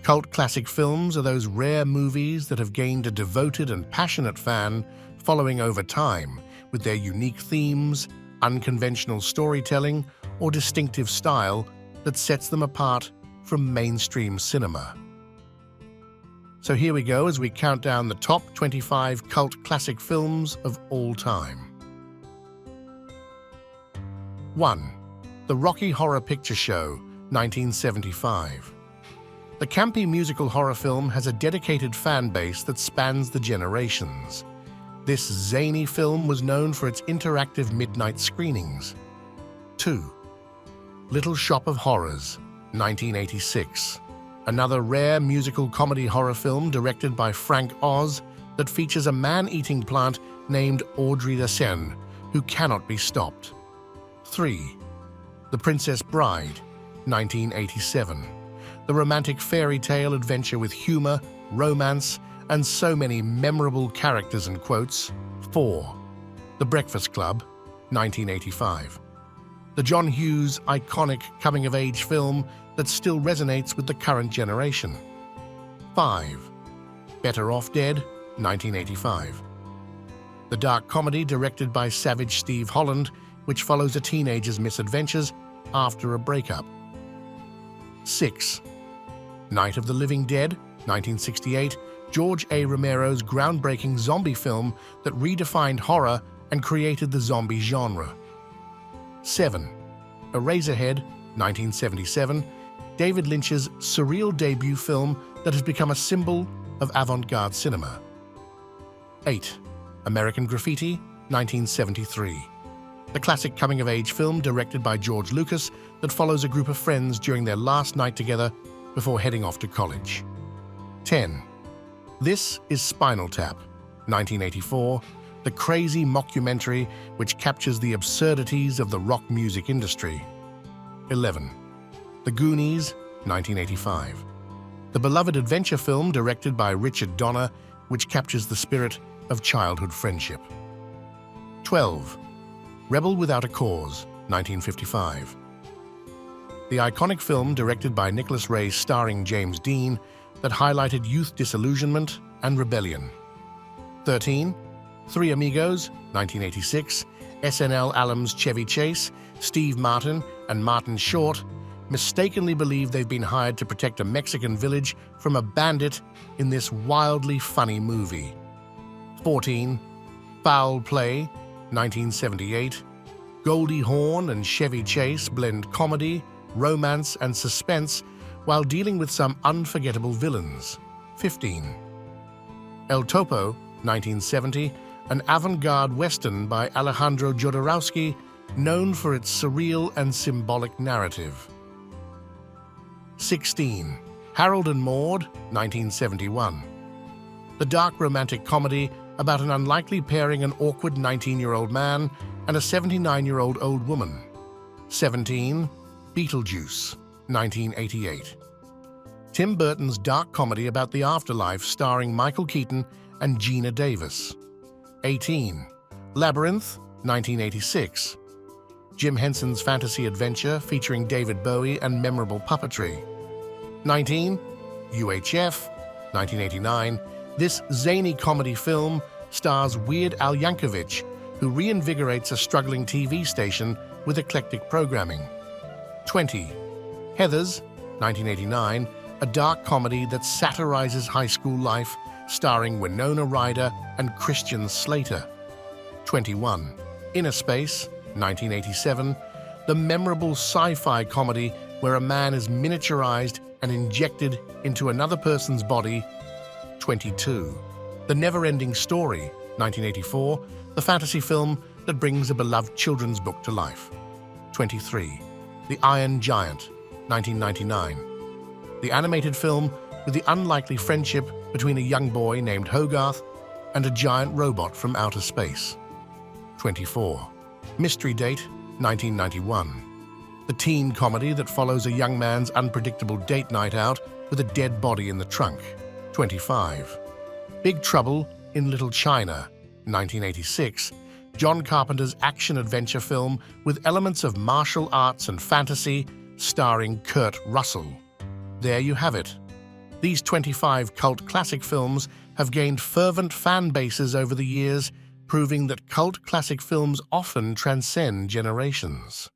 Cult classic films are those rare movies that have gained a devoted and passionate fan following over time, with their unique themes, unconventional storytelling, or distinctive style that sets them apart from mainstream cinema. So here we go as we count down the top 25 cult classic films of all time. 1. The Rocky Horror Picture Show, 1975. The campy musical horror film has a dedicated fan base that spans the generations. This zany film was known for its interactive midnight screenings. 2. Little Shop of Horrors, 1986. Another rare musical comedy horror film directed by Frank Oz that features a man-eating plant named Audrey the Seine, who cannot be stopped. 3. The Princess Bride, 1987. The romantic fairy tale adventure with humor, romance, and so many memorable characters and quotes. 4. The Breakfast Club, 1985. The John Hughes iconic coming-of-age film that still resonates with the current generation. 5. Better Off Dead, 1985. The dark comedy directed by Savage Steve Holland, which follows a teenager's misadventures after a breakup. 6. Night of the Living Dead, 1968, George A. Romero's groundbreaking zombie film that redefined horror and created the zombie genre. 7. Eraserhead, 1977, David Lynch's surreal debut film that has become a symbol of avant-garde cinema. 8. American Graffiti, 1973. The classic coming-of-age film directed by George Lucas that follows a group of friends during their last night together before heading off to college. 10. This is Spinal Tap, 1984, the crazy mockumentary which captures the absurdities of the rock music industry. 11. The Goonies, 1985. The beloved adventure film directed by Richard Donner, which captures the spirit of childhood friendship. 12. Rebel Without a Cause, 1955. The iconic film directed by Nicholas Ray starring James Dean that highlighted youth disillusionment and rebellion. 13. Three Amigos, 1986, SNL alums Chevy Chase, Steve Martin, and Martin Short mistakenly believe they've been hired to protect a Mexican village from a bandit in this wildly funny movie. 14. Foul Play, 1978. Goldie Hawn and Chevy Chase blend comedy, romance, and suspense while dealing with some unforgettable villains. 15. El Topo, 1970, an avant-garde western by Alejandro Jodorowsky, known for its surreal and symbolic narrative. 16. Harold and Maude, 1971. The dark romantic comedy about an unlikely pairing an awkward 19-year-old man and a 79-year-old old woman. 17. Beetlejuice, 1988. Tim Burton's dark comedy about the afterlife starring Michael Keaton and Gina Davis. 18. Labyrinth, 1986. Jim Henson's fantasy adventure featuring David Bowie and memorable puppetry. 19. UHF, 1989. This zany comedy film stars Weird Al Yankovic, who reinvigorates a struggling TV station with eclectic programming. 20. Heathers, 1989, a dark comedy that satirizes high school life, starring Winona Ryder and Christian Slater. 21. Inner Space, 1987, the memorable sci-fi comedy where a man is miniaturized and injected into another person's body. 22. The Never-Ending Story, 1984, the fantasy film that brings a beloved children's book to life. 23. The Iron Giant, 1999. The animated film with the unlikely friendship between a young boy named Hogarth and a giant robot from outer space. 24. Mystery Date, 1991. The teen comedy that follows a young man's unpredictable date night out with a dead body in the trunk. 25. Big Trouble in Little China, 1986. John Carpenter's action-adventure film with elements of martial arts and fantasy, starring Kurt Russell. There you have it. These 25 cult classic films have gained fervent fan bases over the years, proving that cult classic films often transcend generations.